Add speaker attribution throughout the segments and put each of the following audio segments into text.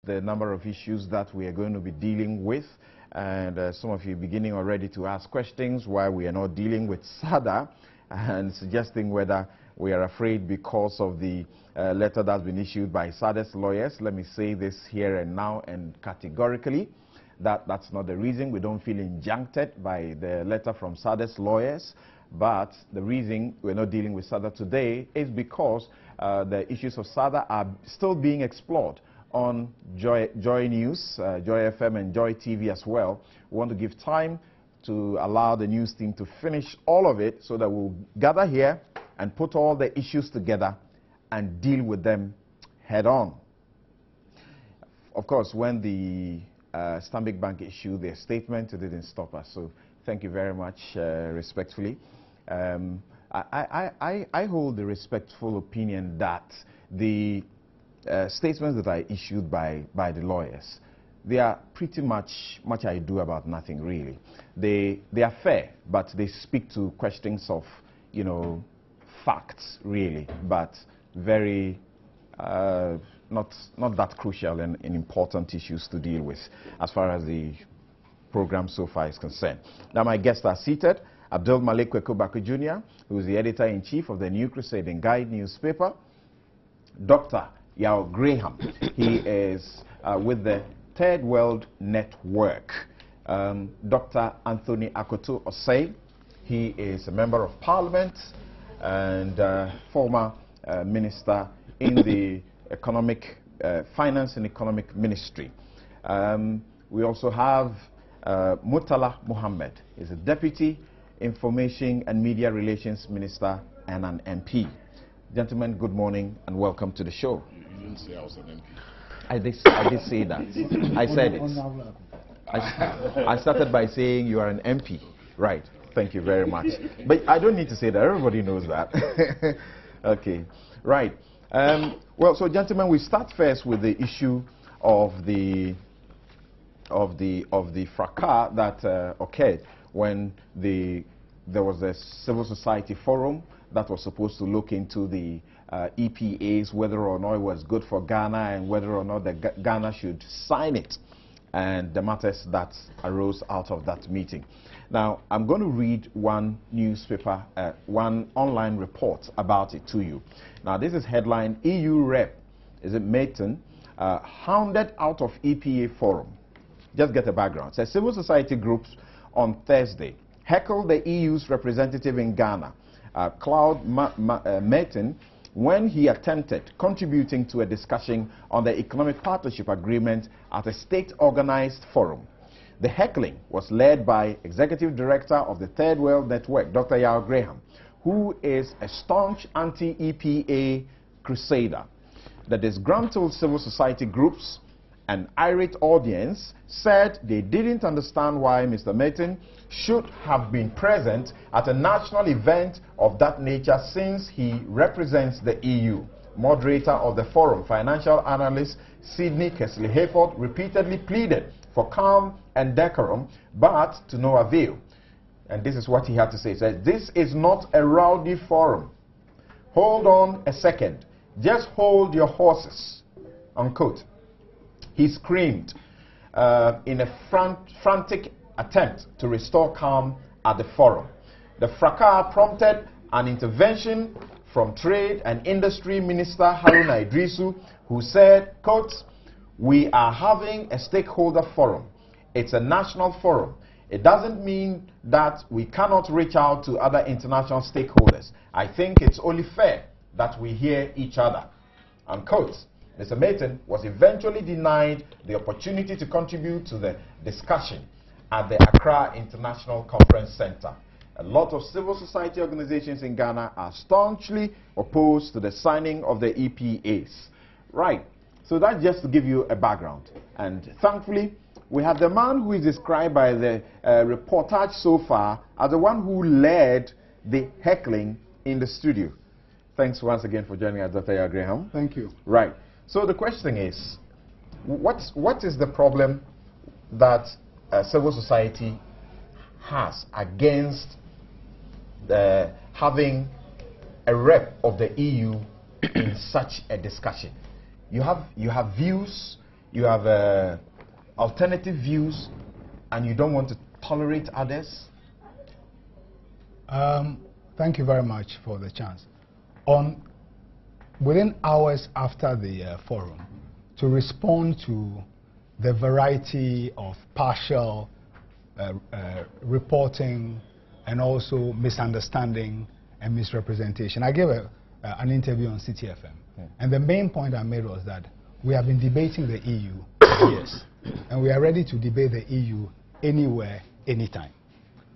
Speaker 1: the number of issues that we are going to be dealing with. And some of you beginning already to ask questions why we are not dealing with SADA and suggesting whether we are afraid because of the letter that's been issued by SADA's lawyers. Let me say this here and now and categorically that that's not the reason. We don't feel injuncted by the letter from SADA's lawyers. But the reason we're not dealing with SADA today is because the issues of SADA are still being explored on Joy News, Joy FM and Joy TV as well. We want to give time to allow the news team to finish all of it so that we'll gather here and put all the issues together and deal with them head on. Of course, when the Stanbic Bank issued their statement, it didn't stop us. So thank you very much, respectfully. I hold the respectful opinion that the statements that are issued by the lawyers, they are pretty much ado about nothing, really. They are fair, but they speak to questions of, you know, facts, really, but very not that crucial and important issues to deal with as far as the program so far is concerned. Now, my guests are seated. Abdul Malik Kwekubaku Jr., who is the editor-in-chief of the New Crusading Guide newspaper. Dr. Yao Graham, he is with the Third World Network. Dr. Anthony Akoto Osei, he is a member of Parliament and former minister in the Finance and Economic Ministry. We also have Murtala Muhammad, is a Deputy Information and Media Relations Minister and an MP. Gentlemen, good morning and welcome to the show.
Speaker 2: You didn't say I was an MP.
Speaker 1: I did say that. I said it. I started by saying you are an MP. Right. Thank you very much. But I don't need to say that. Everybody knows that. Okay. Right. Well, so gentlemen, we start first with the issue of the fracas that occurred when there was a civil society forum that was supposed to look into the EPAs, whether or not it was good for Ghana and whether or not Ghana should sign it, and the matters that arose out of that meeting. Now, I'm going to read one newspaper, one online report about it to you. Now, this is headline, EU Rep, is it Mayton, hounded out of EPA forum. Just get a background. It says civil society groups on Thursday heckled the EU's representative in Ghana, Claude Mayton, when he attempted contributing to a discussion on the Economic Partnership Agreement at a state-organized forum. The heckling was led by Executive Director of the Third World Network, Dr. Yao Graham, who is a staunch anti-EPA crusader. The disgruntled civil society groups, an irate audience, said they didn't understand why Mr. Mayton should have been present at a national event of that nature since he represents the EU. Moderator of the forum, financial analyst Sidney Kesley-Hayford, repeatedly pleaded for calm and decorum, but to no avail. And this is what he had to say. He said, "This is not a rowdy forum. Hold on a second. Just hold your horses," unquote. He screamed in a frantic attempt to restore calm at the forum. The fracas prompted an intervention from Trade and Industry Minister Haruna Idrisu, who said, quote, "We are having a stakeholder forum. It's a national forum. It doesn't mean that we cannot reach out to other international stakeholders. I think it's only fair that we hear each other," unquote. Mr. Mayton was eventually denied the opportunity to contribute to the discussion at the Accra International Conference Center. A lot of civil society organizations in Ghana are staunchly opposed to the signing of the EPAs. Right. So that's just to give you a background. And thankfully, we have the man who is described by the reportage so far as the one who led the heckling in the studio. Thanks once again for joining us, Dr. Yao Graham.
Speaker 3: Thank you.
Speaker 1: Right. So the question is, what is the problem that civil society has against having a rep of the EU in such a discussion? You have views, you have alternative views and you don't want to tolerate others?
Speaker 2: Thank you very much for the chance. Within hours after the forum, to respond to the variety of partial reporting and also misunderstanding and misrepresentation, I gave an interview on CTFM. And the main point I made was that we have been debating the EU for years, and we are ready to debate the EU anywhere, anytime.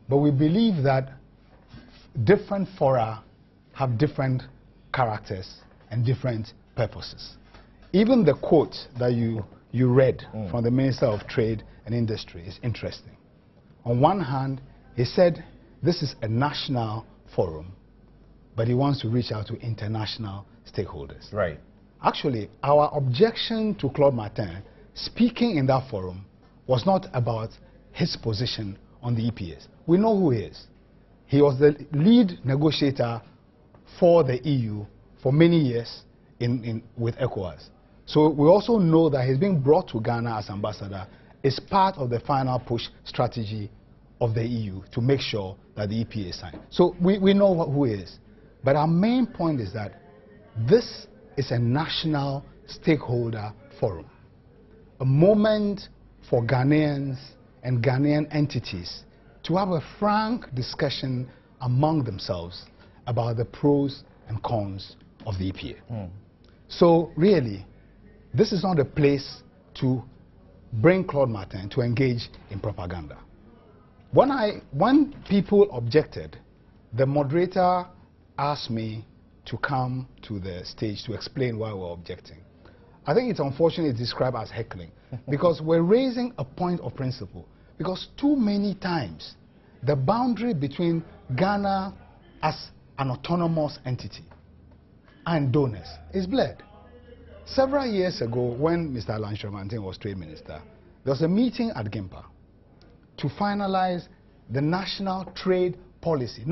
Speaker 2: But we believe that different fora have different characters and different purposes. Even the quote that you read from the Minister of Trade and Industry is interesting. On one hand, he said this is a national forum, but he wants to reach out to international stakeholders.
Speaker 1: Right.
Speaker 2: Actually, our objection to Claude Martin speaking in that forum was not about his position on the EPAs. We know who he is. He was the lead negotiator for the EU for many years with ECOWAS. So we also know that he's being brought to Ghana as ambassador is part of the final push strategy of the EU to make sure that the EPA is signed. So we know who he is. But our main point is that this is a national stakeholder forum, a moment for Ghanaians and Ghanaian entities to have a frank discussion among themselves about the pros and cons of the EPA. So really, this is not a place to bring Claude Martin to engage in propaganda. When people objected, the moderator asked me to come to the stage to explain why we're objecting. I think it's unfortunately described as heckling because we're raising a point of principle, because too many times the boundary between Ghana as an autonomous entity and donors is blurred. Several years ago, when Mr. Lanshomantin was Trade Minister, there was a meeting at Gimpa to finalize the national trade policy.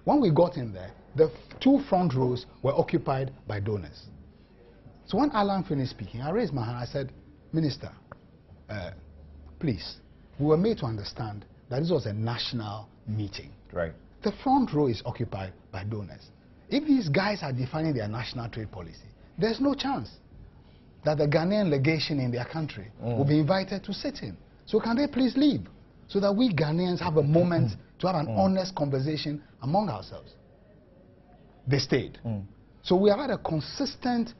Speaker 2: When we got in there, the two front rows were occupied by donors. So when Alan finished speaking, I raised my hand. I said, Minister, please, we were made to understand that this was a national meeting.
Speaker 1: Right.
Speaker 2: The front row is occupied by donors. If these guys are defining their national trade policy, there's no chance that the Ghanaian legation in their country will be invited to sit in. So can they please leave so that we Ghanaians have a moment to have an honest conversation among ourselves? They stayed. So we have had a consistent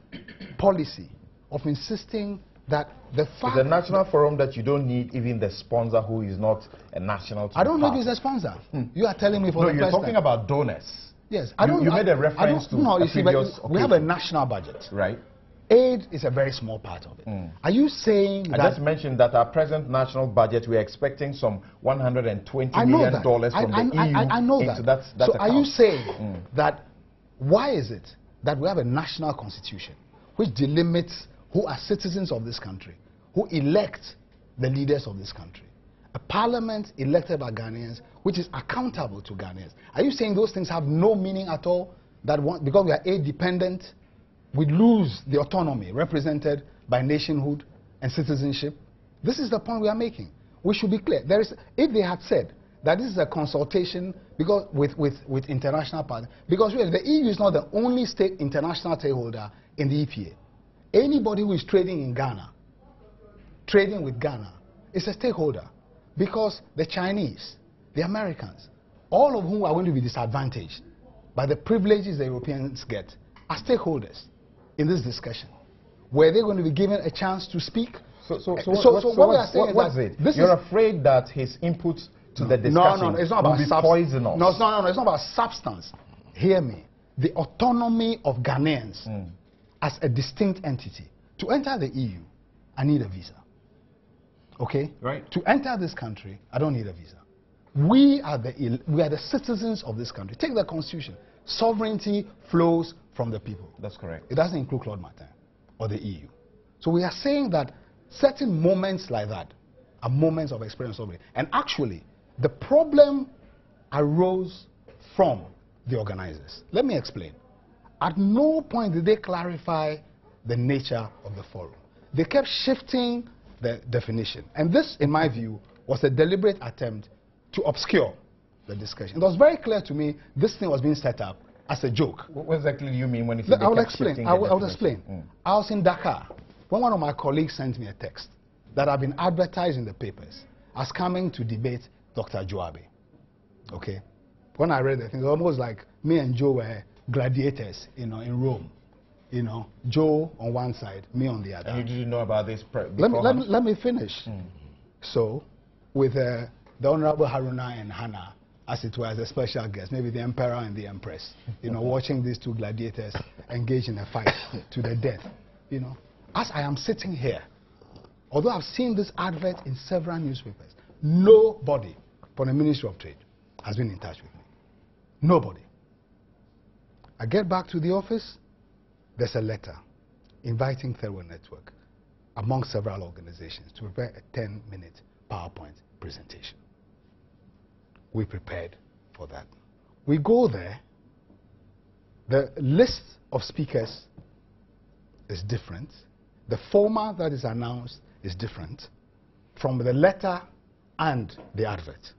Speaker 2: policy of insisting that the fact...
Speaker 1: It's a national forum that you don't need even the sponsor who is not a national...
Speaker 2: I don't know if he's a sponsor. You are telling me for the first time.
Speaker 1: No, you're talking about donors.
Speaker 2: Yes.
Speaker 1: You made a reference to
Speaker 2: no,
Speaker 1: a previous
Speaker 2: we have a national budget.
Speaker 1: Right.
Speaker 2: Aid is a very small part of it. Are you saying that...
Speaker 1: I just mentioned that our present national budget, we're expecting some $120 million from the EU
Speaker 2: I know
Speaker 1: into
Speaker 2: that.
Speaker 1: that
Speaker 2: so
Speaker 1: account.
Speaker 2: Are you saying that why is it that we have a national constitution which delimits who are citizens of this country, who elect the leaders of this country, a parliament elected by Ghanaians which is accountable to Ghanaians? Are you saying those things have no meaning at all? That because we are aid dependent, we lose the autonomy represented by nationhood and citizenship? This is the point we are making. We should be clear. If they had said that this is a consultation because with international partners, because really the EU is not the only international stakeholder in the EPA. Anybody who is trading in Ghana, trading with Ghana, is a stakeholder, because the Chinese, the Americans, all of whom are going to be disadvantaged by the privileges the Europeans get, are stakeholders in this discussion. Were they going to be given a chance to speak?
Speaker 1: So what we are saying is that you're afraid that his input to the discussion
Speaker 2: it's not about
Speaker 1: will be poisonous.
Speaker 2: No, it's not about substance. Hear me. The autonomy of Ghanaians as a distinct entity. To enter the EU, I need a visa. Okay?
Speaker 1: Right.
Speaker 2: To enter this country, I don't need a visa. We are the citizens of this country. Take the constitution. Sovereignty flows from the people.
Speaker 1: That's correct.
Speaker 2: It doesn't include Claude Martin or the EU. So we are saying that certain moments like that are moments of experience sovereignty. And actually, the problem arose from the organizers. Let me explain. At no point did they clarify the nature of the forum. They kept shifting the definition. And this, in my view, was a deliberate attempt to obscure the discussion. It was very clear to me this thing was being set up as a joke.
Speaker 1: What exactly do you mean when you say
Speaker 2: I will explain. I will explain. I was in Dakar when one of my colleagues sent me a text that had been advertised in the papers as coming to debate Dr. Joabe. Okay? When I read it, it was almost like me and Joe were gladiators, in Rome. Joe on one side, me on the other.
Speaker 1: And you didn't know about this
Speaker 2: let me finish. So, with the Honorable Haruna and Hannah, as it was a special guest, maybe the Emperor and the Empress, watching these two gladiators engage in a fight to the death. As I am sitting here, although I've seen this advert in several newspapers, nobody from the Ministry of Trade has been in touch with me. Nobody. I get back to the office, there's a letter inviting Thorough Network, among several organizations, to prepare a 10-minute PowerPoint presentation. We prepared for that. We go there, the list of speakers is different. The format that is announced is different from the letter and the advert.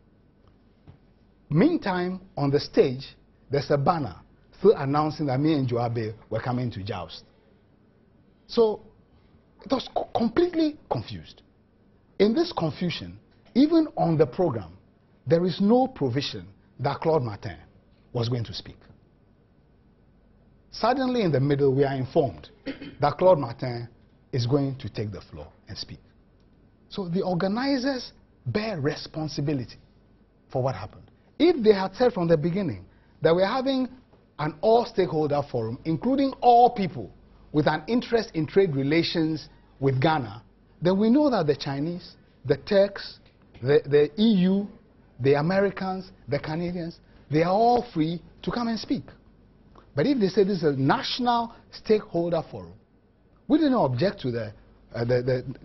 Speaker 2: Meantime, on the stage, there's a banner still announcing that me and Joabe were coming to joust. So it was completely confused. In this confusion, even on the program, there is no provision that Claude Martin was going to speak. Suddenly in the middle, we are informed that Claude Martin is going to take the floor and speak. So the organizers bear responsibility for what happened. If they had said from the beginning that we're having an all-stakeholder forum, including all people with an interest in trade relations with Ghana, then we know that the Chinese, the Turks, the EU, the Americans, the Canadians, they are all free to come and speak. But if they say this is a national stakeholder forum, we didn't object to the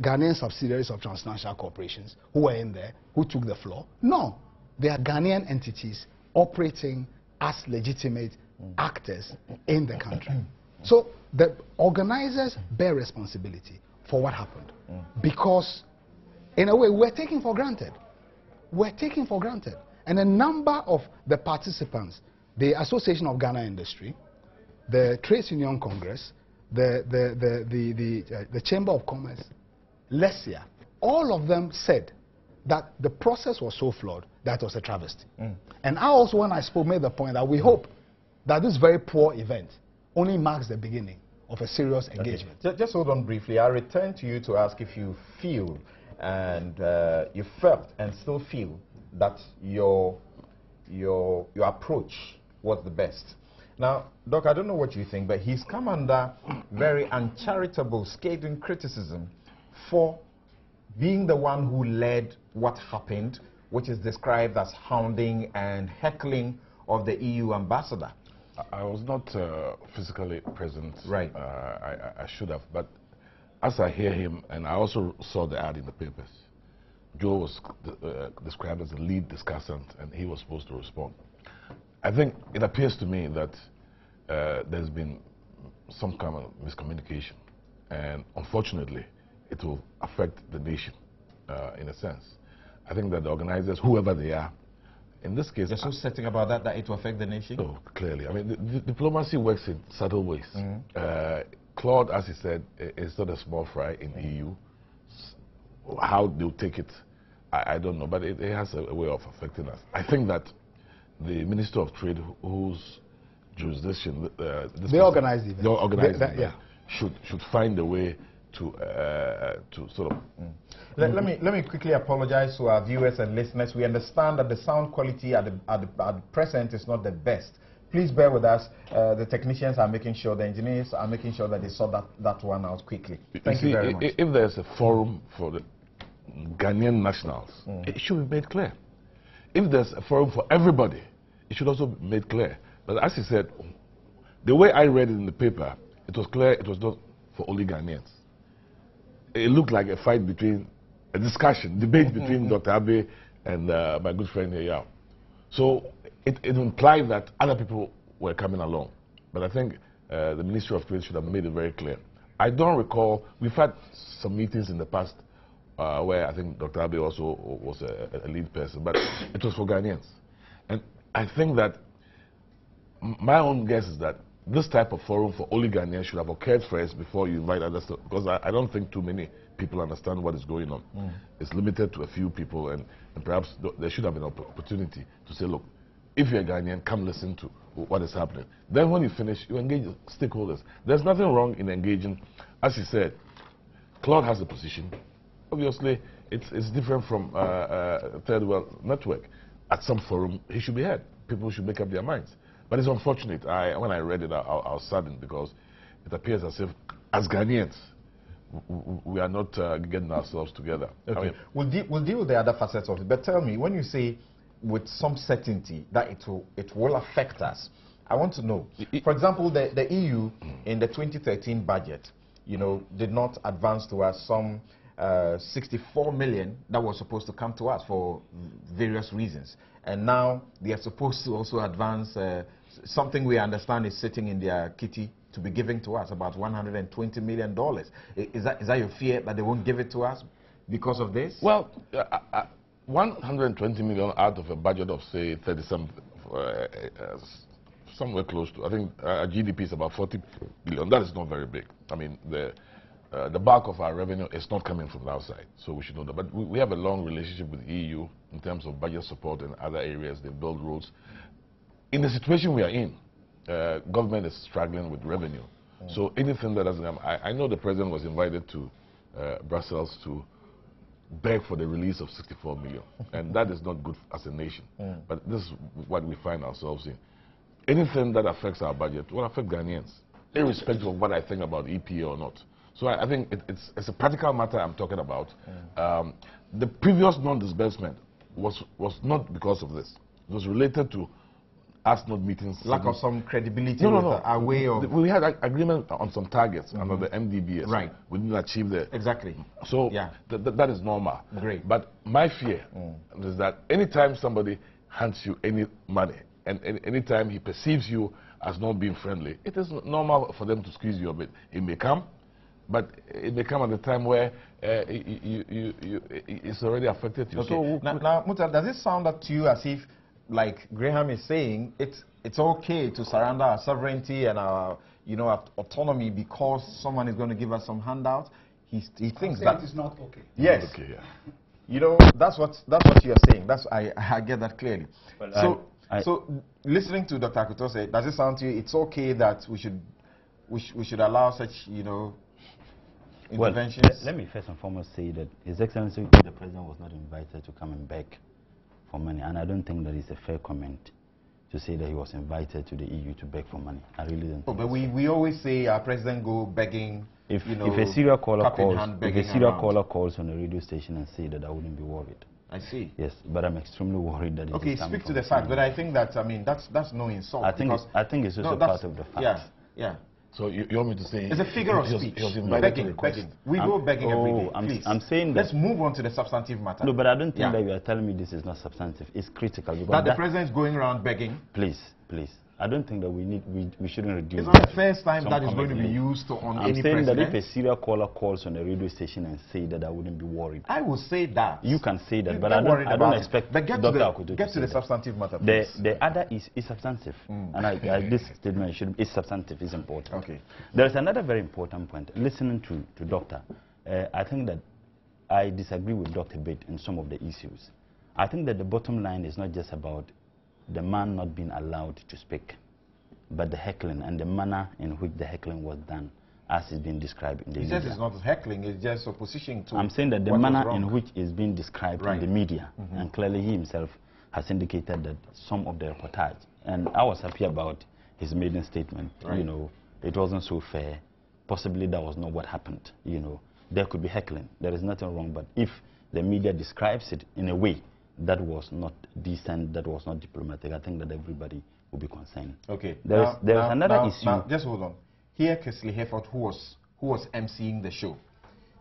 Speaker 2: Ghanaian subsidiaries of transnational corporations who were in there, who took the floor. No, they are Ghanaian entities operating as legitimate actors in the country. So the organizers bear responsibility for what happened. Because, in a way, we're taking for granted. We're taking for granted. And a number of the participants, the Association of Ghana Industry, the Trades Union Congress, the Chamber of Commerce, Lesia, all of them said that the process was so flawed that it was a travesty. And I also, when I spoke, made the point that we hope that this very poor event only marks the beginning of a serious engagement.
Speaker 1: Okay. Just hold on briefly. I'll return to you to ask if you feel and you felt and still feel that your approach was the best. Now, Doc, I don't know what you think, but he's come under very uncharitable, scathing criticism for being the one who led what happened, which is described as hounding and heckling of the EU ambassador.
Speaker 3: I was not physically present.
Speaker 1: Right.
Speaker 3: I should have, but as I hear him, and I also saw the ad in the papers, Joe was described as the lead discussant, and he was supposed to respond. I think it appears to me that there's been some kind of miscommunication, and unfortunately, it will affect the nation in a sense. I think that the organizers, whoever they are, in this case,
Speaker 1: they're so setting about that it will affect the nation?
Speaker 3: Oh, clearly. I mean, diplomacy works in subtle ways. Claude, as he said, is not a small fry in the EU. How they'll take it, I don't know, but it has a way of affecting us. I think that the Minister of Trade, whose jurisdiction
Speaker 2: they organize the
Speaker 3: event, should find a way to sort of.
Speaker 1: Let me quickly apologize to our viewers and listeners. We understand that the sound quality at the present is not the best. Please bear with us. The technicians are making sure, the engineers are making sure that they sort that one out quickly. Thank you very much.
Speaker 3: If there's a forum for the Ghanaian nationals, it should be made clear. If there's a forum for everybody, it should also be made clear. But as he said, the way I read it in the paper, it was clear it was not for only Ghanaians. It looked like a fight between, a debate between Dr. Abe and my good friend here. So it implied that other people were coming along. But I think the Ministry of Trade should have made it very clear. I don't recall, we've had some meetings in the past where I think Dr. Abe also was a lead person, but it was for Ghanaians. And I think that my own guess is that this type of forum for only Ghanaians should have occurred first before you invite others, because I don't think too many people understand what is going on. It's limited to a few people, and perhaps there should have been an opportunity to say, look, if you're a Ghanaian, come listen to what is happening. Then when you finish, you engage stakeholders. There's nothing wrong in engaging. As you said, Claude has a position. Obviously, it's different from Third World Network. At some forum, he should be heard. People should make up their minds. But it's unfortunate. When I read it, I was saddened because it appears as if, as Ghanaians, we are not getting ourselves together.
Speaker 1: Okay.
Speaker 3: I mean,
Speaker 1: we'll deal with the other facets of it. But tell me, when you say with some certainty that it will affect us, I want to know. For example, the EU in the 2013 budget, did not advance to us some 64 million that was supposed to come to us for various reasons. And now they are supposed to also advance something we understand is sitting in their kitty to be given to us, about $120 million. Is that your fear that they won't give it to us because of this?
Speaker 3: Well, 120 million out of a budget of, say, 30-something, somewhere close to, I think GDP is about 40 billion. That is not very big. I mean, the bulk of our revenue is not coming from the outside, so we should know that. But we have a long relationship with the EU in terms of budget support and other areas. They build roads. In the situation we are in, government is struggling with revenue. So anything that doesn't come, I know the president was invited to Brussels to beg for the release of 64 million, and that is not good as a nation. But this is what we find ourselves in. Anything that affects our budget will affect Ghanaians, irrespective of what I think about EPA or not. So I think it's a practical matter I'm talking about. The previous non-disbursement was not because of this. It was related to us not meeting...
Speaker 1: Lack of some credibility
Speaker 3: no,
Speaker 1: with
Speaker 3: no.
Speaker 1: our way of...
Speaker 3: We had agreement on some targets under the MDBS.
Speaker 1: Right.
Speaker 3: We didn't achieve the...
Speaker 1: Exactly.
Speaker 3: So
Speaker 1: yeah.
Speaker 3: That is normal.
Speaker 1: Great.
Speaker 3: But my fear is that anytime somebody hands you any money, and anytime he perceives you as not being friendly, it is normal for them to squeeze you a bit. It may come, but it may come at a time where it's already affected you.
Speaker 1: Okay.
Speaker 3: So
Speaker 1: now, Muta, does it sound up to you as if, like Graham is saying, it's okay to surrender our sovereignty and our autonomy because someone is going to give us some handout? He thinks that
Speaker 2: it's not okay.
Speaker 1: Yes.
Speaker 3: Not okay, yeah.
Speaker 1: That's what you're saying. I get that clearly. Well, so listening to Dr. Akuto say, does it sound to you it's okay that we should allow such interventions?
Speaker 4: Well, let me first and foremost say that His Excellency the President was not invited to come and beg for money, and I don't think that is a fair comment to say that he was invited to the EU to beg for money. I really don't.
Speaker 1: But we always say our president go begging.
Speaker 4: If a serial caller calls on a radio station and say that, I wouldn't be worried.
Speaker 1: I see.
Speaker 4: Yes, but I'm extremely worried that.
Speaker 1: Okay, speak to the fact. But I think that that's no insult.
Speaker 4: I think it's just a part of the fact.
Speaker 1: Yeah, yeah.
Speaker 3: So you want me to say...
Speaker 1: It's a figure of speech.
Speaker 3: He was invited to request.
Speaker 1: We go begging every day, please.
Speaker 4: I'm saying that...
Speaker 1: Let's move on to the substantive matter.
Speaker 4: No, but I don't think that you are telling me this is not substantive. It's critical.
Speaker 1: That the president is going around begging?
Speaker 4: Please. I don't think that we shouldn't reduce...
Speaker 1: It's not the first time that is going to be used on any president.
Speaker 4: I'm saying that if a serial caller calls on a radio station and say that, I wouldn't be worried.
Speaker 1: I will say that.
Speaker 4: You can say that, but I don't expect
Speaker 1: Dr. Akuto to get to the substantive matter, please.
Speaker 4: The other is substantive. And this statement is substantive, is important.
Speaker 1: Okay.
Speaker 4: There's another very important point. Listening to Doctor, I think that I disagree with Dr. Bate in some of the issues. I think that the bottom line is not just about the man not being allowed to speak, but the heckling and the manner in which the heckling was done, as is being described in the media.
Speaker 1: He says it's not heckling, it's just opposition to...
Speaker 4: I'm saying that the manner in which is being described in the media, and clearly he himself has indicated that some of the reportage, and I was happy about his maiden statement, it wasn't so fair, possibly that was not what happened, there could be heckling, there is nothing wrong, but if the media describes it in a way that was not decent, that was not diplomatic, I think that everybody will be concerned.
Speaker 1: Okay.
Speaker 4: There's another issue.
Speaker 1: Now, just hold on. Here, Kesley Hefford, who was emceeing the show,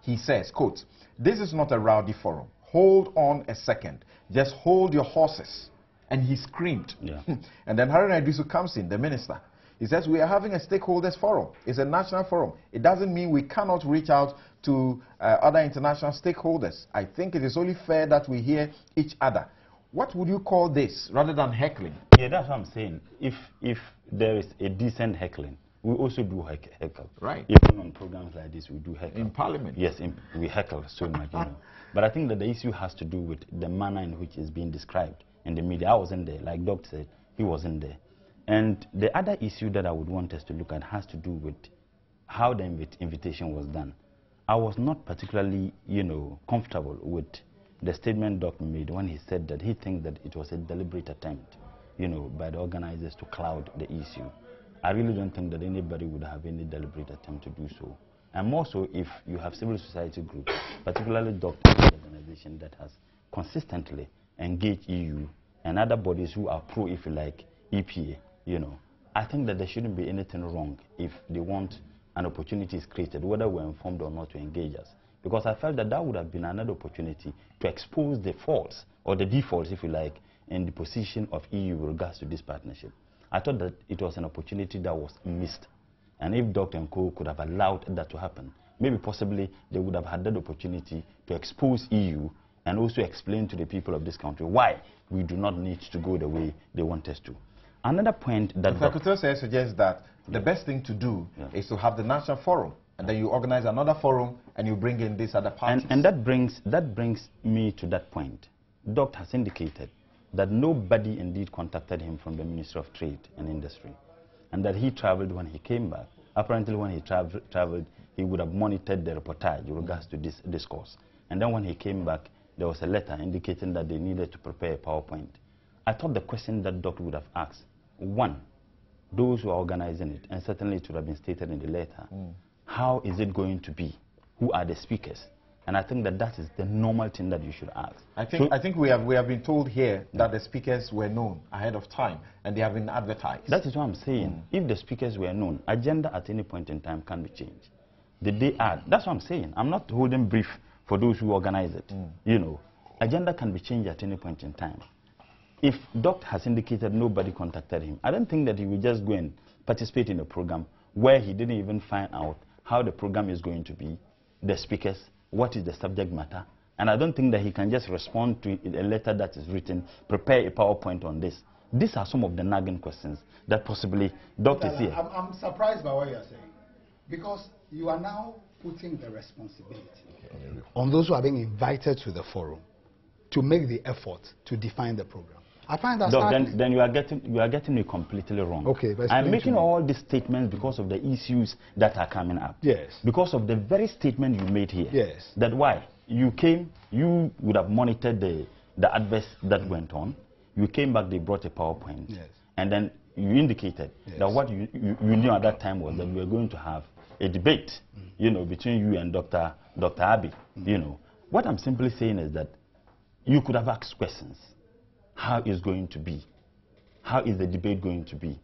Speaker 1: he says, quote, "This is not a rowdy forum. Hold on a second. Just hold your horses." And he screamed.
Speaker 4: Yeah.
Speaker 1: And then Haruna Iddrisu comes in, the minister. He says we are having a stakeholders forum. It's a national forum. It doesn't mean we cannot reach out to other international stakeholders. I think it is only fair that we hear each other. What would you call this rather than heckling?
Speaker 4: Yeah, that's what I'm saying. If there is a decent heckling, we also do heckle.
Speaker 1: Right.
Speaker 4: Even on programs like this, we do heckle.
Speaker 1: In Parliament?
Speaker 4: Yes, we heckle so much. You know. But I think that the issue has to do with the manner in which it's being described in the media. I wasn't there. Like Doc said, he wasn't there. And the other issue that I would want us to look at has to do with how the invitation was done. I was not particularly, comfortable with the statement Doc made when he said that he thinks that it was a deliberate attempt, by the organizers to cloud the issue. I really don't think that anybody would have any deliberate attempt to do so. And more so if you have civil society groups, particularly Doctors organization that has consistently engaged EU and other bodies who are pro, if you like, EPA, I think that there shouldn't be anything wrong if they want an opportunity is created, whether we're informed or not, to engage us. Because I felt that that would have been another opportunity to expose the faults, or the defaults, if you like, in the position of EU with regards to this partnership. I thought that it was an opportunity that was missed. And if Dr. and Co. could have allowed that to happen, maybe possibly they would have had that opportunity to expose EU and also explain to the people of this country why we do not need to go the way they want us to. Another point that...
Speaker 1: If I could also suggest that the best thing to do is to have the national forum, and then you organize another forum and you bring in these other parties.
Speaker 4: And that brings me to that point. Doc has indicated that nobody indeed contacted him from the Ministry of Trade and Industry, and that he traveled when he came back. Apparently when he traveled, he would have monitored the reportage with regards to this discourse. And then when he came back, there was a letter indicating that they needed to prepare a PowerPoint. I thought the question that Doc would have asked, one, those who are organizing it, and certainly it would have been stated in the letter, how is it going to be? Who are the speakers? And I think that that is the normal thing that you should ask.
Speaker 1: I think we have been told here that the speakers were known ahead of time and they have been advertised.
Speaker 4: That is what I'm saying. If the speakers were known, agenda at any point in time can be changed. The day ad, that's what I'm saying. I'm not holding brief for those who organize it. Agenda can be changed at any point in time. If Doc has indicated nobody contacted him, I don't think that he will just go and participate in a program where he didn't even find out how the program is going to be, the speakers, what is the subject matter. And I don't think that he can just respond to a letter that is written, prepare a PowerPoint on this. These are some of the nagging questions that possibly Doc is here.
Speaker 2: I'm surprised by what you're saying, because you are now putting the responsibility on those who are being invited to the forum to make the effort to define the program. I find that
Speaker 4: Doc, then you are getting me completely wrong.
Speaker 2: Okay,
Speaker 4: I'm making all these statements because of the issues that are coming up.
Speaker 2: Yes.
Speaker 4: Because of the very statement you made here.
Speaker 2: Yes.
Speaker 4: That why you came, you would have monitored the adverse that went on. You came back, they brought a PowerPoint.
Speaker 2: Yes.
Speaker 4: And then you indicated that what you knew at that time was that we were going to have a debate, between you and Dr. Abiy. What I'm simply saying is that you could have asked questions. How is going to be? How is the debate going to be?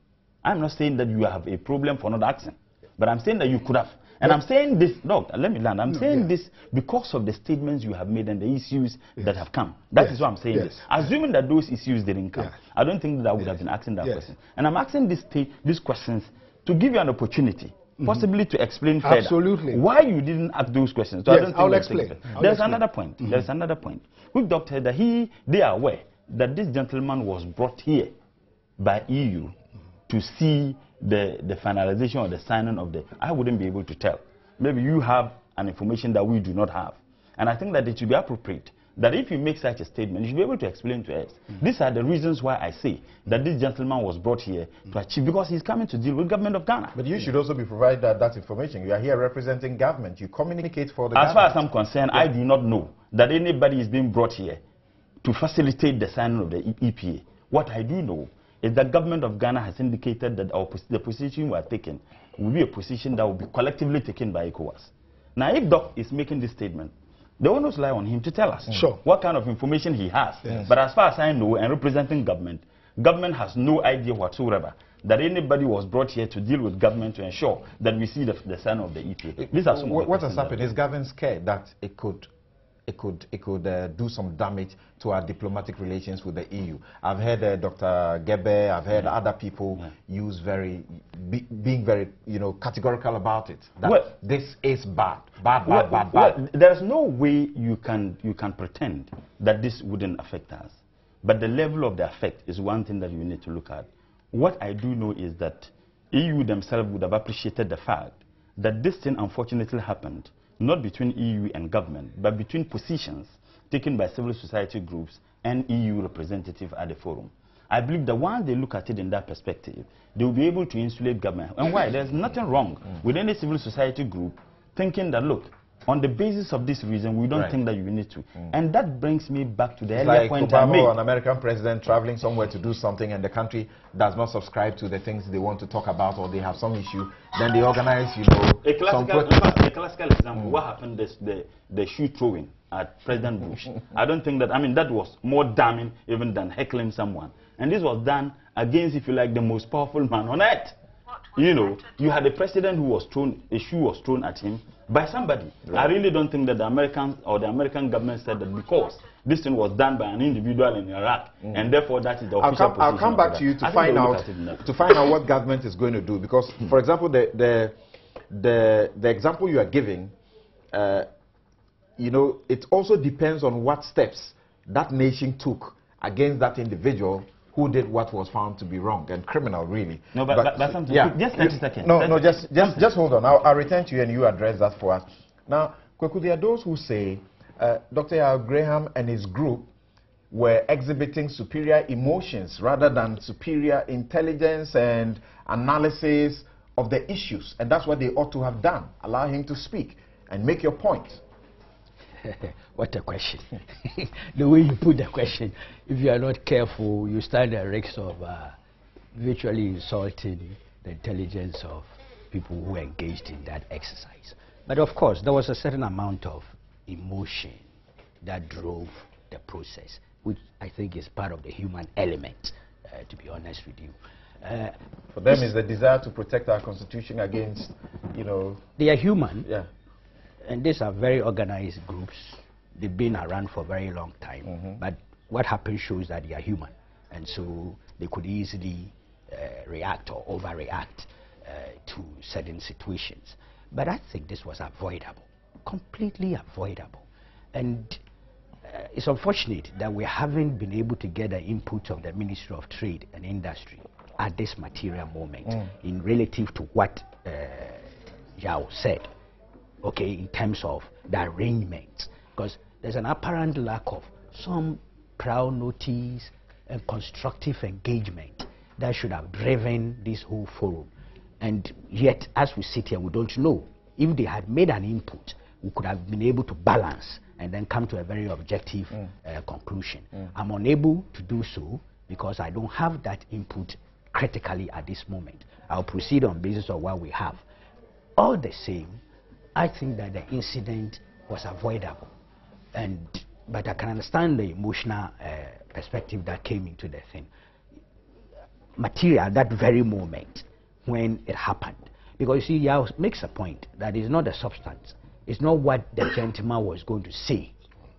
Speaker 4: I'm not saying that you have a problem for not asking, but I'm saying that you could have. And I'm saying this, Doc, let me land. I'm saying this because of the statements you have made and the issues that have come. That is why I'm saying this. Assuming that those issues didn't come, I don't think that I would have been asking that question. And I'm asking these questions to give you an opportunity, possibly to explain further why you didn't ask those questions. So
Speaker 2: yes, I'll explain.
Speaker 4: There's another point. There's another point. With Doc said that they are aware that this gentleman was brought here by EU to see the finalization or the signing of the... I wouldn't be able to tell. Maybe you have an information that we do not have. And I think that it should be appropriate that if you make such a statement, you should be able to explain to us. These are the reasons why I say that this gentleman was brought here to achieve, because he's coming to deal with the government of Ghana.
Speaker 1: But you should also be provided that information. You are here representing government. You communicate for the government.
Speaker 4: As far as I'm concerned, I do not know that anybody is being brought here to facilitate the signing of the EPA. What I do know is that government of Ghana has indicated that the position we are taking will be a position that will be collectively taken by ECOWAS. Now, if Doc is making this statement, the onus lies on him to tell us what kind of information he has. But as far as I know, and representing government has no idea whatsoever that anybody was brought here to deal with government to ensure that we see the sign of the EPA. These are some of the
Speaker 1: what has happened is government scared that it could it could do some damage to our diplomatic relations with the EU. I've heard Dr. Gebe, I've heard other people use being very, categorical about it. That this is bad. Bad.
Speaker 4: There's no way you can pretend that this wouldn't affect us. But the level of the effect is one thing that you need to look at. What I do know is that EU themselves would have appreciated the fact that this thing unfortunately happened not between EU and government, but between positions taken by civil society groups and EU representatives at the forum. I believe that once they look at it in that perspective, they will be able to insulate government. And why? There's nothing wrong with any civil society group thinking that, look, on the basis of this reason, we don't think that you need to. And that brings me back to the earlier point I made.
Speaker 1: Obama, an American president, traveling somewhere to do something, and the country does not subscribe to the things they want to talk about, or they have some issue, then they organize,
Speaker 4: a classical example, what happened is the shoe throwing at President Bush. I don't think that, that was more damning even than heckling someone. And this was done against, if you like, the most powerful man on earth. You had a president who was thrown, a shoe was thrown at him by somebody. I really don't think that the Americans or the American government said that because this thing was done by an individual in Iraq, and therefore that is the official position.
Speaker 1: I'll come back to you to find out what government is going to do, because, for example, the example you are giving, it also depends on what steps that nation took against that individual who did what was found to be wrong and criminal, really.
Speaker 4: No, but something. Just 30 seconds.
Speaker 1: Just hold on. I'll return to you and you address that for us. Now, Kweku, there are those who say Dr. Yao Graham and his group were exhibiting superior emotions rather than superior intelligence and analysis of the issues, and that's what they ought to have done. Allow him to speak and make your point.
Speaker 5: What a question. The way you put the question, if you are not careful, you stand at risk of virtually insulting the intelligence of people who engaged in that exercise. But of course, there was a certain amount of emotion that drove the process, which I think is part of the human element, to be honest with you.
Speaker 1: For them, is the desire to protect our constitution against,
Speaker 5: They are human.
Speaker 1: Yeah.
Speaker 5: And these are very organized groups. They've been around for a very long time. But what happened shows that they are human. And so they could easily react or overreact to certain situations. But I think this was avoidable, completely avoidable. And it's unfortunate that we haven't been able to get the input of the Ministry of Trade and Industry at this material moment in relative to what Yao said. Okay, in terms of the arrangements, because there's an apparent lack of some prior notice and constructive engagement that should have driven this whole forum. And yet, as we sit here, we don't know. If they had made an input, we could have been able to balance and then come to a very objective conclusion. I'm unable to do so because I don't have that input critically at this moment. I'll proceed on basis of what we have. All the same, I think that the incident was avoidable, but I can understand the emotional perspective that came into the thing. Material, that very moment when it happened, because you see, Yao makes a point that it's not the substance, it's not what the gentleman was going to say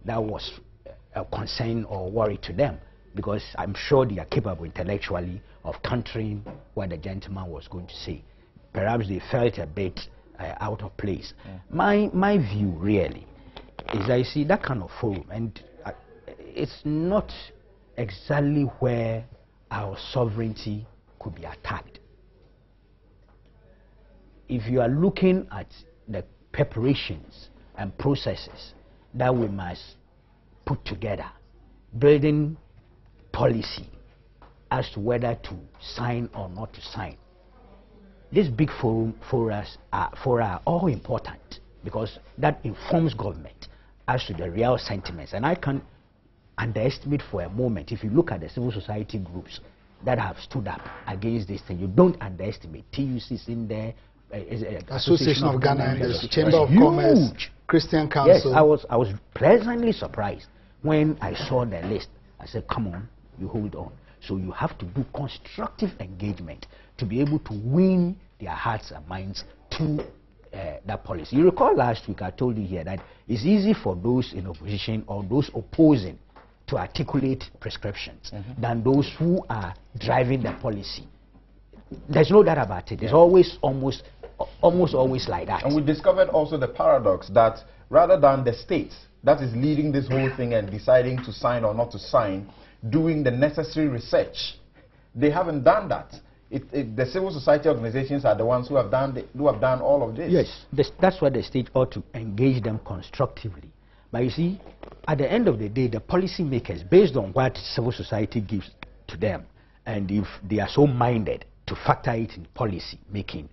Speaker 5: that was a concern or worry to them, because I'm sure they are capable intellectually of countering what the gentleman was going to say. Perhaps they felt a bit out of place. My view really is I see that kind of forum, and it's not exactly where our sovereignty could be attacked. If you are looking at the preparations and processes that we must put together, building policy as to whether to sign or not to sign, this big forum for us are all important, because that informs government as to the real sentiments. And I can underestimate for a moment, if you look at the civil society groups that have stood up against this thing, you don't underestimate. TUC's in there,
Speaker 2: Association of Ghana and Chamber of Commerce, Christian Council.
Speaker 5: Yes, I was pleasantly surprised when I saw the list. I said, come on, you hold on. So you have to do constructive engagement to be able to win their hearts and minds to that policy. You recall last week I told you here that it's easy for those in opposition or those opposing to articulate prescriptions than those who are driving the policy. There's no doubt about it. It's always almost always like that.
Speaker 1: And we discovered also the paradox that rather than the state that is leading this whole thing and deciding to sign or not to sign, doing the necessary research, they haven't done that. The civil society organizations are the ones who have done all of this.
Speaker 5: Yes, that's why the state ought to engage them constructively. But you see, at the end of the day, the policymakers, based on what civil society gives to them, and if they are so minded to factor it in policy making,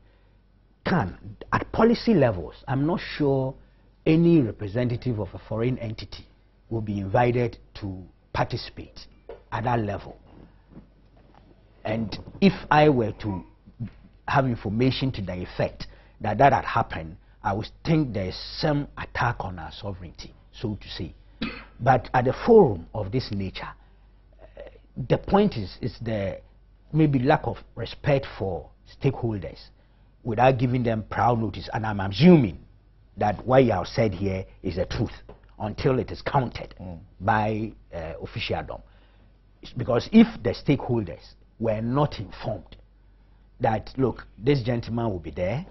Speaker 5: can, at policy levels, I'm not sure any representative of a foreign entity will be invited to participate at that level. And if I were to have information to the effect that that had happened, I would think there is some attack on our sovereignty, so to say. But at a forum of this nature, the point is the maybe lack of respect for stakeholders without giving them prior notice. And I'm assuming that what you have said here is the truth until it is countered by officialdom. Because if the stakeholders were not informed that, look, this gentleman will be there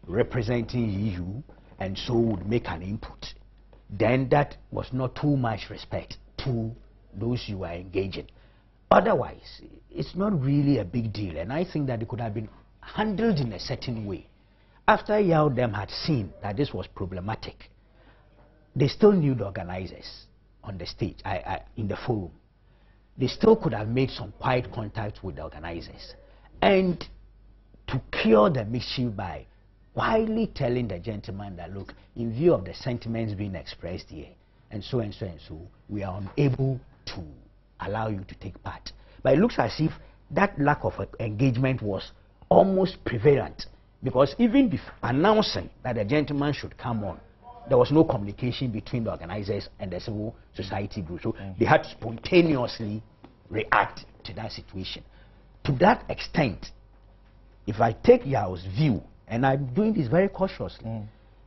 Speaker 5: representing EU and so would make an input, then that was not too much respect to those you are engaging. Otherwise, it's not really a big deal, and I think that it could have been handled in a certain way. After them had seen that this was problematic, they still knew the organizers on the stage, in the forum. They still could have made some quiet contact with the organizers and to cure the mischief by quietly telling the gentleman that, look, in view of the sentiments being expressed here, and so and so and so, we are unable to allow you to take part. But it looks as if that lack of engagement was almost prevalent, because even before announcing that the gentleman should come on, there was no communication between the organizers and the civil society group. So they had to spontaneously react to that situation. To that extent, if I take Yao's view, and I'm doing this very cautiously,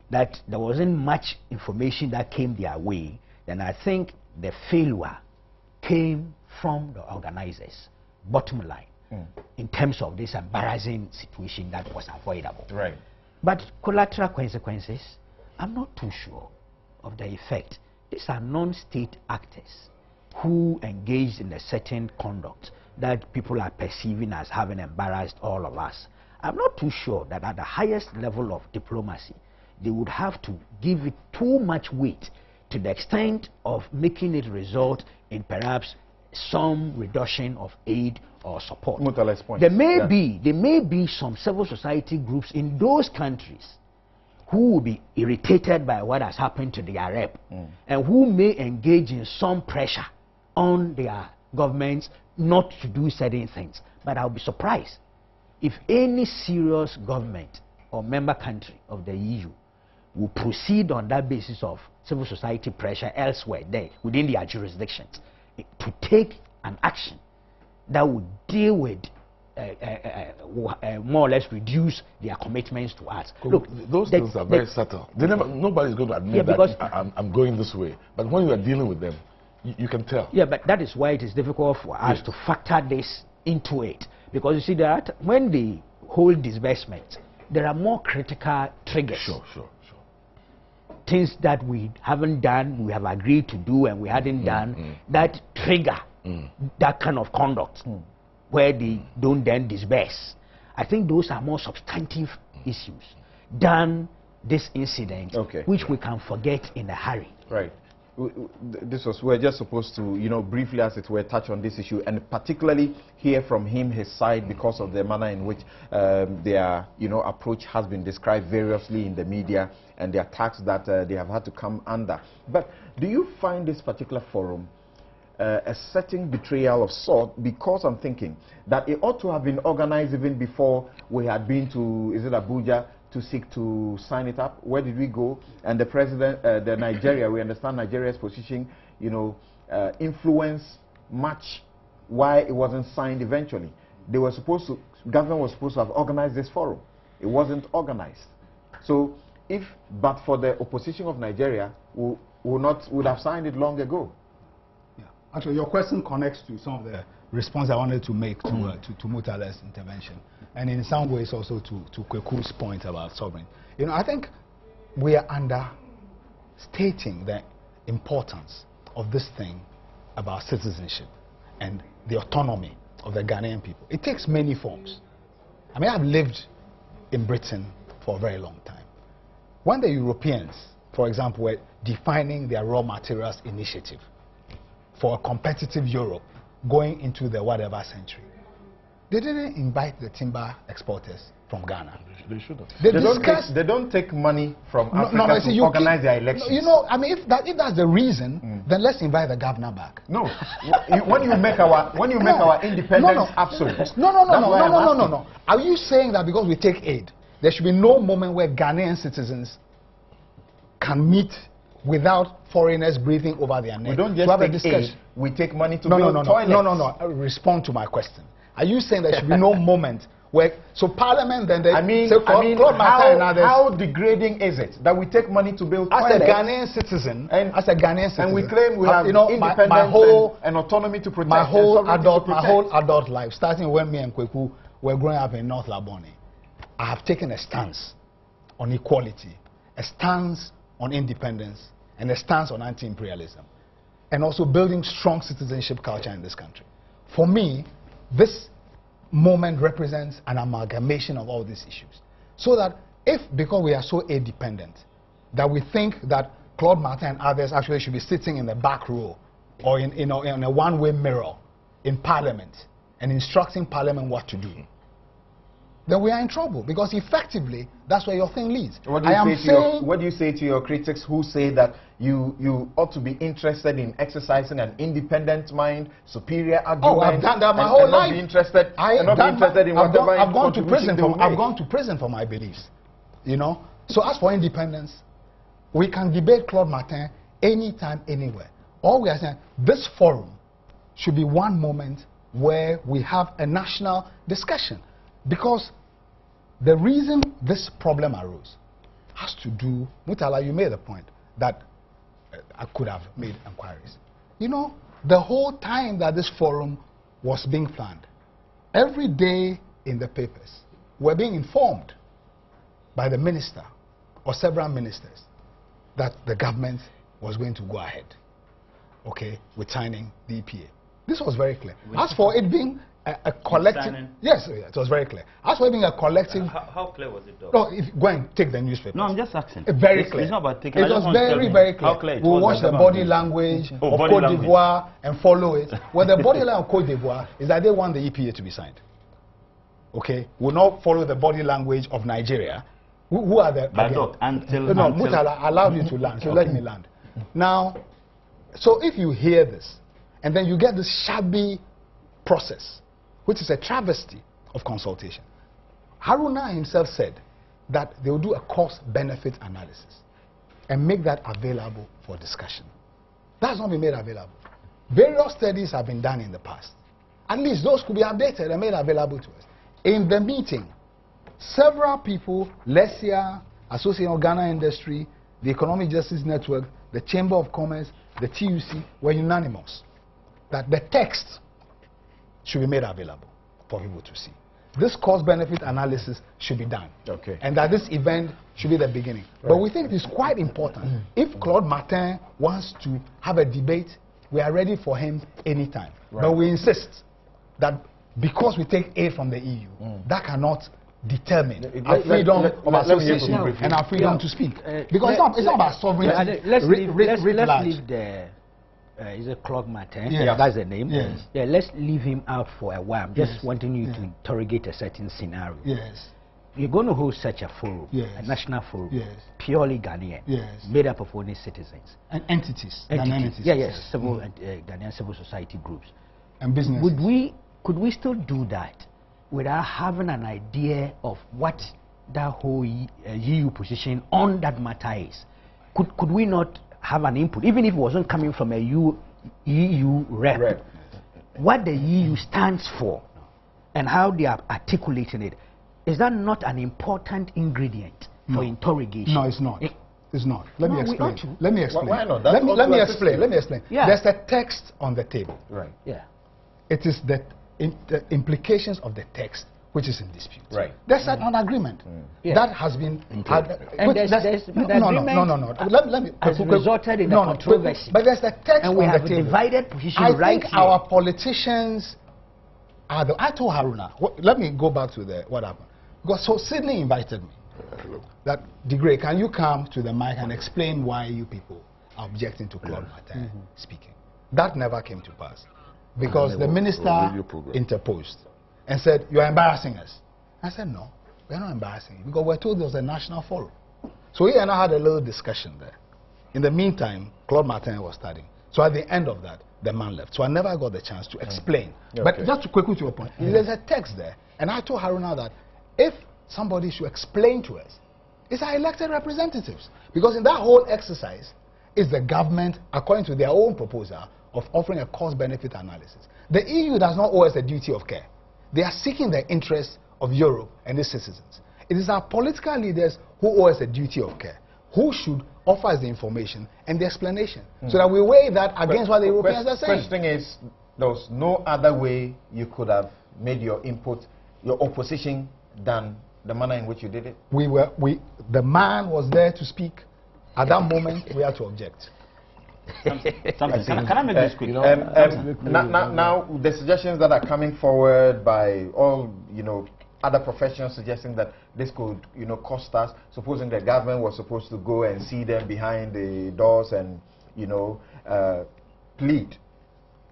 Speaker 5: that there wasn't much information that came their way, then I think the failure came from the organizers, bottom line, in terms of this embarrassing situation that was avoidable.
Speaker 1: Right.
Speaker 5: But collateral consequences, I'm not too sure of the effect. These are non-state actors who engaged in a certain conduct that people are perceiving as having embarrassed all of us. I'm not too sure that at the highest level of diplomacy, they would have to give it too much weight to the extent of making it result in perhaps some reduction of aid or support. There may be some civil society groups in those countries who will be irritated by what has happened to their rep and who may engage in some pressure on their governments not to do certain things. But I'll be surprised if any serious government or member country of the EU will proceed on that basis of civil society pressure elsewhere there within their jurisdictions to take an action that would deal with more or less reduce their commitments to us.
Speaker 3: Look, those things are very subtle. Nobody's going to admit that I'm going this way. But when you are dealing with them, you can tell.
Speaker 5: Yeah, but that is why it is difficult for us to factor this into it. Because you see that when they hold disbursement, there are more critical triggers.
Speaker 3: Sure.
Speaker 5: Things that we haven't done, we have agreed to do, and we hadn't done, that trigger that kind of conduct where they don't then disburse. I think those are more substantive issues than this incident, which we can forget in a hurry.
Speaker 1: Right. We're just supposed to, briefly as it were, touch on this issue and particularly hear from him, his side, because of the manner in which their, approach has been described variously in the media and the attacks that they have had to come under. But do you find this particular forum a certain betrayal of sort? Because I'm thinking that it ought to have been organized even before we had been to, is it Abuja, to seek to sign it up. Where did we go? And the president, the Nigeria, we understand Nigeria's position, influence much why it wasn't signed eventually. Government was supposed to have organized this forum. It wasn't organized. So but for the opposition of Nigeria, would have signed it long ago.
Speaker 2: Yeah. Actually, your question connects to some of the response I wanted to make to Murtala's intervention, and in some ways also to Kweku's point about sovereign. You know, I think we are understating the importance of this thing about citizenship and the autonomy of the Ghanaian people. It takes many forms. I mean, I've lived in Britain for a very long time. When the Europeans, for example, were defining their raw materials initiative for a competitive Europe going into the whatever century, they didn't invite the timber exporters from Ghana.
Speaker 3: They should have.
Speaker 1: They don't take money from Africa to organize their elections.
Speaker 2: You know, I mean, if that's the reason, then let's invite the governor back.
Speaker 1: No, when you make our independence absolute.
Speaker 2: No. Are you saying that because we take aid, there should be no moment where Ghanaian citizens can meet without foreigners breathing over their necks?
Speaker 1: We don't just take aid. We take money to build toilets.
Speaker 2: No. Respond to my question. Are you saying there should be no moment where, so Parliament then they
Speaker 1: how degrading is it that we take money to build toilets?
Speaker 2: As a Ghanaian citizen,
Speaker 1: and we claim we have independence and autonomy to protect
Speaker 2: my whole adult life, starting when me and Kweku were growing up in North Labone, I have taken a stance on equality, a stance on independence, and a stance on anti-imperialism, and also building strong citizenship culture in this country. For me, this moment represents an amalgamation of all these issues. So that if, because we are so aid dependent, that we think that Claude Martin and others actually should be sitting in the back row or in a one-way mirror in Parliament and instructing Parliament what to do, then we are in trouble, because effectively that's where your thing leads.
Speaker 1: What do you say to your critics who say that you ought to be interested in exercising an independent mind, superior argument?
Speaker 2: Oh, I've done that my whole life.
Speaker 1: I've
Speaker 2: gone to prison for my beliefs. You know. So as for independence, we can debate Claude Martin anytime, anywhere. All we are saying, this forum should be one moment where we have a national discussion, because the reason this problem arose has to do, Murtala, you made a point that I could have made inquiries. You know, the whole time that this forum was being planned, every day in the papers, we're being informed by the minister or several ministers that the government was going to go ahead, okay, with signing the EPA. This was very clear. As for it being a collective, yes, it was very clear. As for it being a collective,
Speaker 4: how clear was it though?
Speaker 2: No, go and take the newspaper.
Speaker 4: No, I'm just asking.
Speaker 2: Very clear.
Speaker 4: It's not about taking.
Speaker 2: It was very, very clear.
Speaker 4: How clear?
Speaker 2: We'll watch the body language of Cote d'Ivoire and follow it. Well, the body language of Cote d'Ivoire is that they want the EPA to be signed. Okay, we'll not follow the body language of Nigeria. Who are the?
Speaker 4: But look,
Speaker 2: Murtala, I allowed you to land, so let me land. Now, so if you hear this, and then you get this shabby process, which is a travesty of consultation. Haruna himself said that they will do a cost-benefit analysis and make that available for discussion. That's not been made available. Various studies have been done in the past. At least those could be updated and made available to us. In the meeting, several people, Lesia, Association of Ghana Industry, the Economic Justice Network, the Chamber of Commerce, the TUC, were unanimous that the text should be made available for people to see. This cost-benefit analysis should be done.
Speaker 1: Okay.
Speaker 2: And that this event should be the beginning. Right. But we think it is quite important. If Claude Martin wants to have a debate, we are ready for him anytime. Right. But we insist that because we take aid from the EU, that cannot determine our freedom of association and our freedom to speak. Because it's not about sovereignty.
Speaker 5: Let's leave the... is it Claude Martin?
Speaker 2: Yes.
Speaker 5: That's the name.
Speaker 2: Yes.
Speaker 5: Yeah, let's leave him out for a while. I'm just wanting you to interrogate a certain scenario.
Speaker 2: Yes.
Speaker 5: You're going to host such a forum, a national forum, purely Ghanaian, made up of only citizens.
Speaker 2: And entities.
Speaker 5: Civil Ghanaian civil society groups.
Speaker 2: And business.
Speaker 5: Could we still do that without having an idea of what that whole EU position on that matter is? Could we not have an input, even if it wasn't coming from a EU rep, what the EU stands for and how they are articulating it? Is that not an important ingredient for interrogation.
Speaker 2: No, it's not. It's not. Let me explain. Let me explain.
Speaker 1: Why not?
Speaker 2: Let me explain. Let me explain.
Speaker 5: Yeah.
Speaker 2: There's a text on the table.
Speaker 1: Right.
Speaker 5: Yeah.
Speaker 2: It is the implications of the text which is in dispute.
Speaker 1: Right.
Speaker 2: There's an agreement that has been
Speaker 5: and no.
Speaker 2: Let me
Speaker 5: has resulted in a controversy.
Speaker 2: But there's a text
Speaker 5: and we
Speaker 2: on
Speaker 5: have
Speaker 2: the table.
Speaker 5: divided position
Speaker 2: I
Speaker 5: right
Speaker 2: think
Speaker 5: here.
Speaker 2: our politicians are the. I told Haruna. Let me go back to what happened. Because so Sydney invited me. That DeGray, can you come to the mic and explain why you people are objecting to Claude Martin speaking? That never came to pass because the minister interposed and said, "You are embarrassing us." I said, "No, we are not embarrassing you because we're told there was a national forum." So he and I had a little discussion there. In the meantime, Claude Martin was studying. So at the end of that, the man left. So I never got the chance to explain. But just to quickly to your point, there's a text there, and I told Haruna that if somebody should explain to us, it's our elected representatives. Because in that whole exercise, is the government, according to their own proposal, of offering a cost-benefit analysis. The EU does not owe us a duty of care. They are seeking the interests of Europe and its citizens. It is our political leaders who owe us a duty of care, who should offer us the information and the explanation, so that we weigh that against what the Europeans are saying.
Speaker 1: The question is, there was no other way you could have made your input, your opposition, than the manner in which you did it?
Speaker 2: The man was there to speak. At that moment, we had to object.
Speaker 4: Can I make this quick?
Speaker 1: Now, the suggestions that are coming forward by all, other professionals suggesting that this could, cost us, supposing the government was supposed to go and see them behind the doors and, plead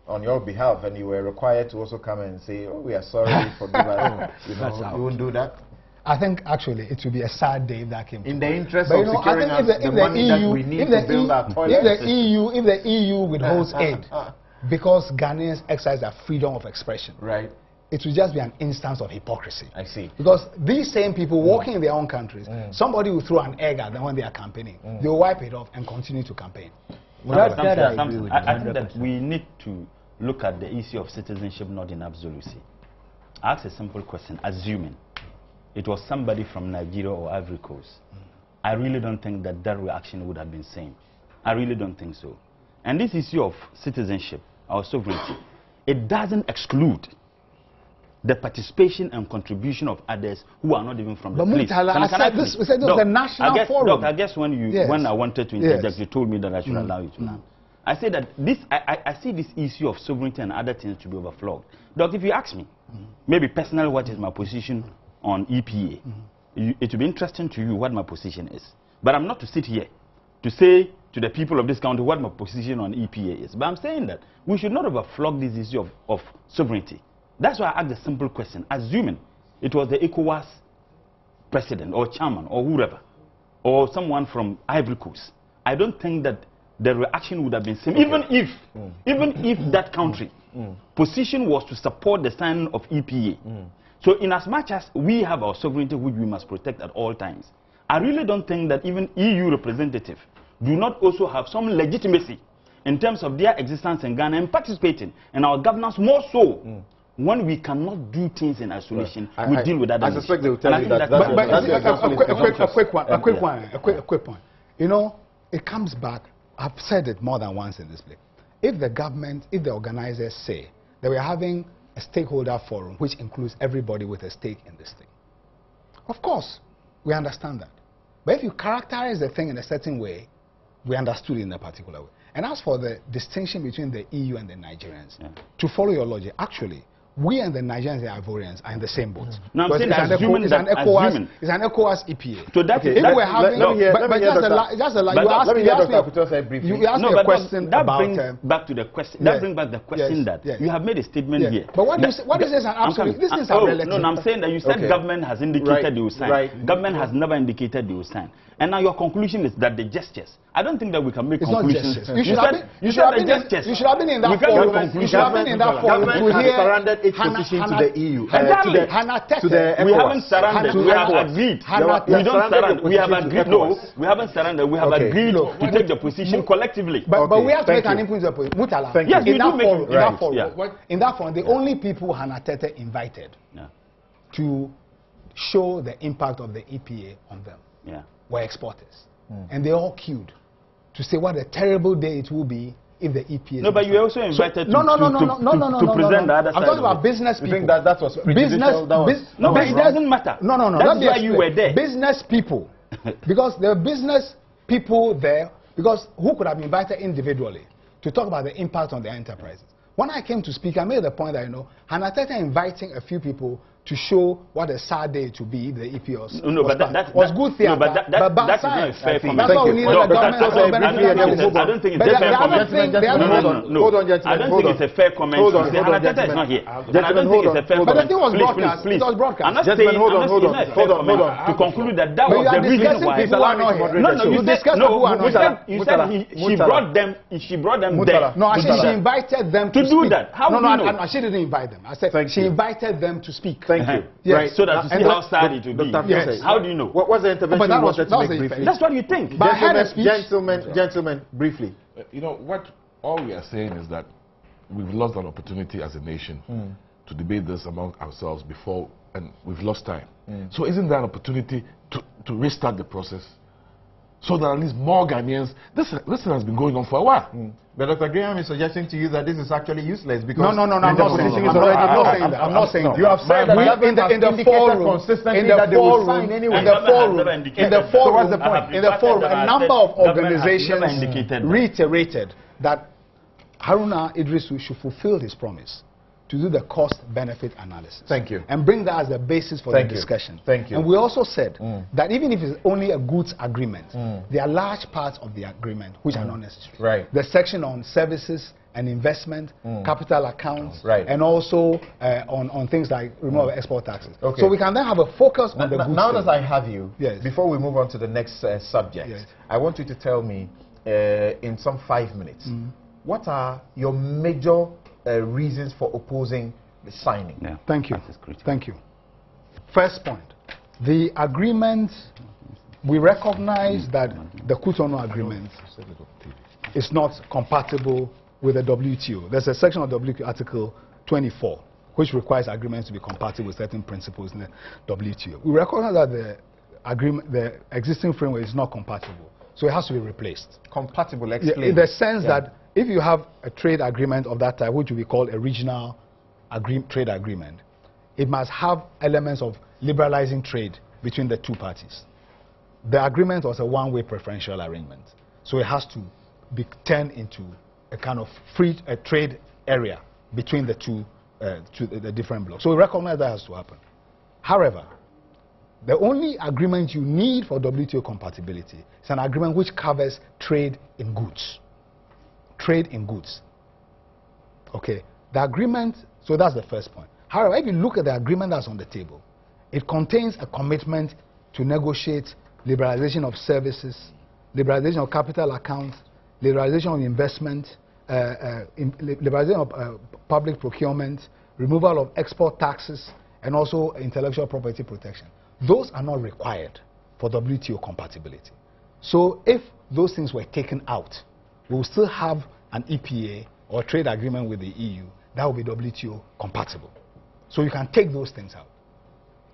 Speaker 1: on your behalf, and you were required to also come and say, "Oh, we are sorry, forgive us." You won't do that.
Speaker 2: I think actually it would be a sad day if that came.
Speaker 1: In the interest of securing us the money that we need to build our toilets.
Speaker 2: If the EU withholds aid because Ghanaians exercise their freedom of expression,
Speaker 1: right,
Speaker 2: it will just be an instance of hypocrisy.
Speaker 1: I see.
Speaker 2: Because these same people working in their own countries, somebody will throw an egg at them when they are campaigning. They will wipe it off and continue to campaign.
Speaker 4: I think that we need to look at the issue of citizenship not in absolucy. I ask a simple question, assuming it was somebody from Nigeria or Ivory Coast, I really don't think that that reaction would have been same. I really don't think so. And this issue of citizenship, our sovereignty, it doesn't exclude the participation and contribution of others who are not even from the place.
Speaker 2: We said this was a national forum.
Speaker 4: I guess when I wanted to interject, you told me that I should allow you to now. I say that I see this issue of sovereignty and other things to be overflowed. Doc, if you ask me, maybe personally what is my position on EPA, it will be interesting to you what my position is. But I'm not to sit here to say to the people of this country what my position on EPA is. But I'm saying that we should not overflog this issue of sovereignty. That's why I asked a simple question. Assuming it was the ECOWAS president or chairman or whoever, or someone from Ivory Coast, I don't think that the reaction would have been same. Okay. Even if that country position was to support the signing of EPA. So in as much as we have our sovereignty which we must protect at all times, I really don't think that even EU representatives do not also have some legitimacy in terms of their existence in Ghana and participating in our governance more so. When we cannot do things in isolation, we deal with that.
Speaker 1: I suspect they will tell you that.
Speaker 2: A quick point. It comes back. I've said it more than once in this place. If the government, if the organizers say that we're having a stakeholder forum which includes everybody with a stake in this thing, of course, we understand that. But if you characterize the thing in a certain way, we understood it in a particular way. And as for the distinction between the EU and the Nigerians, to follow your logic, actually, we and the Nigerians and Ivorians are in the same boat.
Speaker 4: No, I'm saying that
Speaker 2: it's an ECOWAS EPA.
Speaker 4: So that
Speaker 2: okay. You asked me a question about... That brings back
Speaker 4: the question that you have made a statement here.
Speaker 2: But what is this an absolute? This is a relative.
Speaker 4: No, I'm saying that you said government has indicated they will sign. Government has never indicated they will sign. And now your conclusion is that the gestures. I don't think that we can make conclusions.
Speaker 2: You should have been in that forum. You should have been in that forum to hear
Speaker 1: surrendered its position to the EU.
Speaker 2: To
Speaker 1: the
Speaker 4: we haven't surrendered. We have agreed. We don't surrender. We have agreed. No, we haven't surrendered. We have agreed to take the position collectively.
Speaker 2: But we have to make an input. Mutala.
Speaker 4: Yes, we do make
Speaker 2: in that forum, the only people Hannah Tete invited to show the impact of the EPA on them were exporters. And they all queued to say what a terrible day it will be if the EPA...
Speaker 4: No, but you were also invited to present the other side.
Speaker 2: I'm talking about business people.
Speaker 1: You think that was prejudicial?
Speaker 4: No, but it doesn't matter.
Speaker 2: No.
Speaker 4: That's why you were there.
Speaker 2: Business people. Because there were business people there, because who could have been invited individually to talk about the impact on their enterprises? When I came to speak, I made the point that, Hannah Tete inviting a few people to show what a sad day to be if the EPA was good theater.
Speaker 4: No, but that is not a fair comment.
Speaker 2: That's why we need the government.
Speaker 4: I don't think it's a fair comment.
Speaker 1: Hold on, gentlemen.
Speaker 4: I don't think it's a fair comment. Hannah Tete is not here. I don't think it's a fair comment.
Speaker 2: But the thing was broadcast. It was broadcast.
Speaker 4: I'm not saying hold on. To conclude that was the reason why. You said she brought them there.
Speaker 2: No, I said she invited them to
Speaker 4: do that. How do you know?
Speaker 2: No, she didn't invite them. I said she invited them to speak.
Speaker 1: Thank you.
Speaker 2: Yes.
Speaker 4: Right. So that to see how sad it will be.
Speaker 2: Yes.
Speaker 4: How do you know?
Speaker 1: What was the intervention you wanted to make briefly?
Speaker 4: That's what you think.
Speaker 1: Gentlemen, briefly.
Speaker 3: What all we are saying is that we've lost an opportunity as a nation to debate this among ourselves before, and we've lost time. So isn't that an opportunity to restart the process? So that at least more Ghanaians, this has been going on for a while.
Speaker 1: But Dr. Graham is suggesting to you that this is actually useless because
Speaker 2: I'm not saying that. I'm not saying that.
Speaker 1: You have said that
Speaker 2: in the forum, so what's the point? In the forum, a number of organizations reiterated that Haruna Idrisu should fulfill his promise to do the cost-benefit analysis.
Speaker 1: Thank you.
Speaker 2: And bring that as the basis for the discussion.
Speaker 1: Thank you.
Speaker 2: And we also said that even if it's only a goods agreement, there are large parts of the agreement which are not necessary.
Speaker 1: Right.
Speaker 2: The section on services and investment, capital accounts,
Speaker 1: right,
Speaker 2: and also on things like removal of export taxes. Okay. So we can then have a focus on the goods.
Speaker 1: Now that I have you,
Speaker 2: yes,
Speaker 1: before we move on to the next subject,
Speaker 2: yes,
Speaker 1: I want you to tell me in some 5 minutes, what are your major reasons for opposing the signing?
Speaker 4: Yeah.
Speaker 2: Thank you. Thank you. First point, the agreement, we recognize that the Cotonou agreement is not compatible with the WTO. There's a section of WTO, Article 24, which requires agreements to be compatible with certain principles in the WTO. We recognize that the existing framework is not compatible, so it has to be replaced.
Speaker 1: Compatible, explain.
Speaker 2: In the sense that if you have a trade agreement of that type, which we call a regional trade agreement, it must have elements of liberalizing trade between the two parties. The agreement was a one-way preferential arrangement, so it has to be turned into a kind of free trade area between the two, the different blocks. So we recognize that has to happen. However, the only agreement you need for WTO compatibility is an agreement which covers trade in goods. Trade in goods. Okay, the agreement, so that's the first point. However, if you look at the agreement that's on the table, it contains a commitment to negotiate liberalization of services, liberalization of capital accounts, liberalization of investment, liberalization of public procurement, removal of export taxes, and also intellectual property protection. Those are not required for WTO compatibility. So if those things were taken out, we will still have an EPA or trade agreement with the EU that will be WTO compatible. So you can take those things out.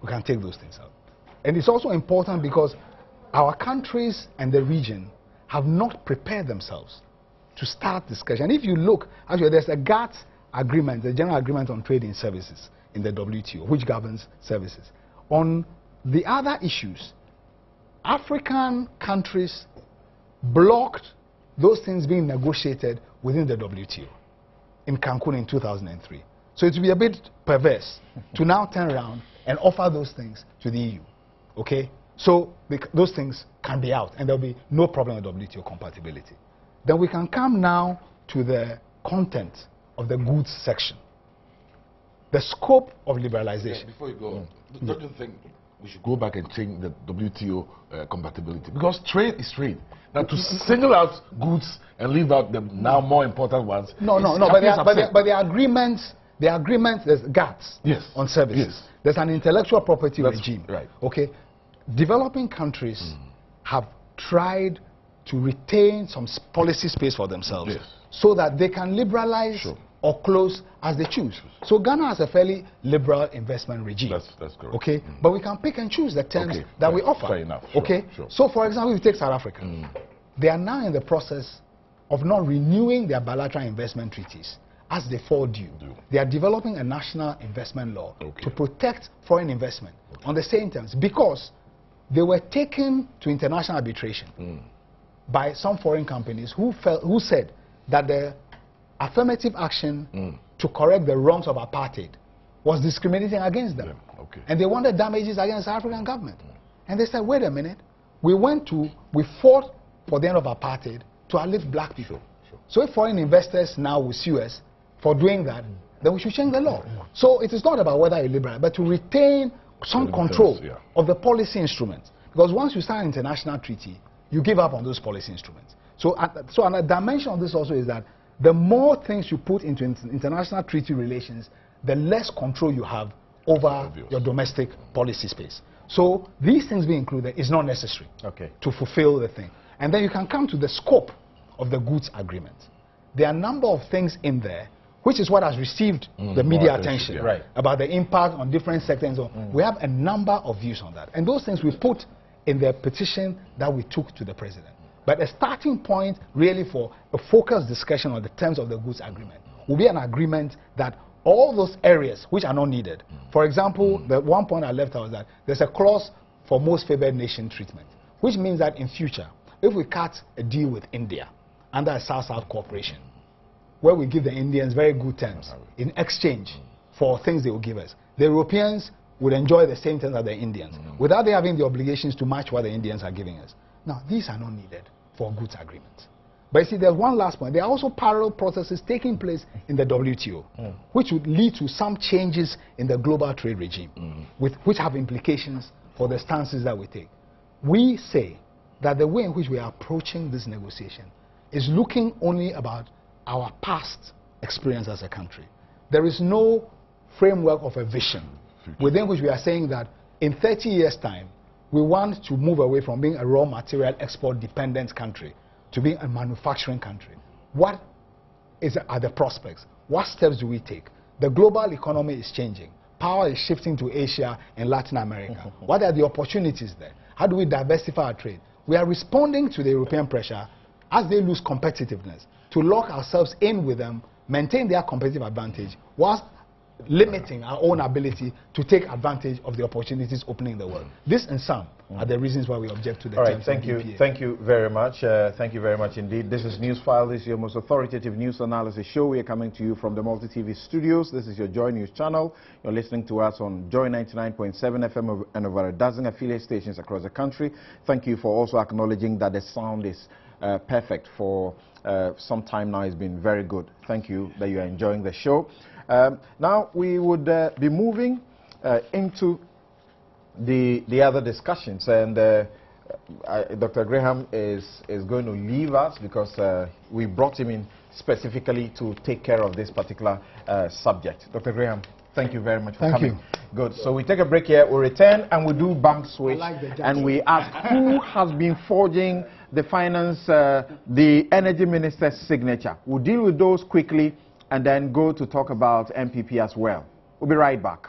Speaker 2: We can take those things out. And it's also important because our countries and the region have not prepared themselves to start discussion. If you look, actually there's a GATT agreement, the General Agreement on Trade in Services in the WTO, which governs services. On the other issues, African countries blocked those things being negotiated within the WTO in Cancun in 2003. So it would be a bit perverse to now turn around and offer those things to the EU. Okay? So those things can be out and there will be no problem with WTO compatibility. Then we can come now to the content of the goods section. The scope of liberalization.
Speaker 3: Yeah, before you go, don't you think we should go back and change the WTO compatibility? Because trade is trade. Now to single out goods and leave out the now more important ones.
Speaker 2: No, but the agreements, there's GATT on services.
Speaker 3: Yes.
Speaker 2: There's an intellectual property regime.
Speaker 3: Right.
Speaker 2: Okay. Developing countries have tried to retain some policy space for themselves so that they can liberalize or close as they choose. So Ghana has a fairly liberal investment regime.
Speaker 3: That's correct.
Speaker 2: Okay, but we can pick and choose the terms that we offer.
Speaker 3: Fair enough. Sure,
Speaker 2: okay,
Speaker 3: sure.
Speaker 2: so for example, if you take South Africa, they are now in the process of not renewing their bilateral investment treaties as they fall due. They are developing a national investment law to protect foreign investment on the same terms, because they were taken to international arbitration by some foreign companies who said that the affirmative action to correct the wrongs of apartheid was discriminating against them. And they wanted damages against the African government. And they said, wait a minute, we fought for the end of apartheid to uplift black people. So if foreign investors now will sue us for doing that, then we should change the law. So it is not about whether you're liberal, but to retain some control of the policy instruments. Because once you sign an international treaty, you give up on those policy instruments. So another dimension of this also is that the more things you put into international treaty relations, the less control you have over your domestic policy space. So these things being included is not necessary to fulfill the thing. And then you can come to the scope of the goods agreement. There are a number of things in there, which is what has received the media attention about the impact on different sectors. We have a number of views on that. And those things we put in the petition that we took to the president. But a starting point really for a focused discussion on the terms of the goods agreement will be an agreement that all those areas which are not needed. For example, the one point I left out is that there's a clause for most favored nation treatment, which means that in future, if we cut a deal with India under a South-South cooperation, where we give the Indians very good terms in exchange for things they will give us, the Europeans would enjoy the same terms as the Indians without they having the obligations to match what the Indians are giving us. Now, these are not needed for goods agreements. But you see, there's one last point. There are also parallel processes taking place in the WTO, which would lead to some changes in the global trade regime, which have implications for the stances that we take. We say that the way in which we are approaching this negotiation is looking only about our past experience as a country. There is no framework of a vision within which we are saying that in 30 years' time, we want to move away from being a raw material export dependent country to being a manufacturing country. What are the prospects? What steps do we take? The global economy is changing. Power is shifting to Asia and Latin America. What are the opportunities there? How do we diversify our trade? We are responding to the European pressure as they lose competitiveness to lock ourselves in with them, maintain their competitive advantage, whilst limiting our own ability to take advantage of the opportunities opening in the world. This and some are the reasons why we object to the terms of the EPA.
Speaker 1: Thank you very much. Thank you very much indeed. This is Newsfile. This is your most authoritative news analysis show. We are coming to you from the Multi TV studios. This is your Joy News channel. You're listening to us on Joy 99.7 FM and over a dozen affiliate stations across the country. Thank you for also acknowledging that the sound is perfect for some time now. It's been very good. Thank you that you are enjoying the show. Now we would be moving into the other discussions, and Dr. Graham is going to leave us because we brought him in specifically to take care of this particular subject. Dr. Graham, thank you very much for coming. Good. So we take a break here. We return and we do bank switch, and we ask who has been forging the finance, the energy minister's signature. We'll deal with those quickly and then go to talk about MPP as well. We'll be right back.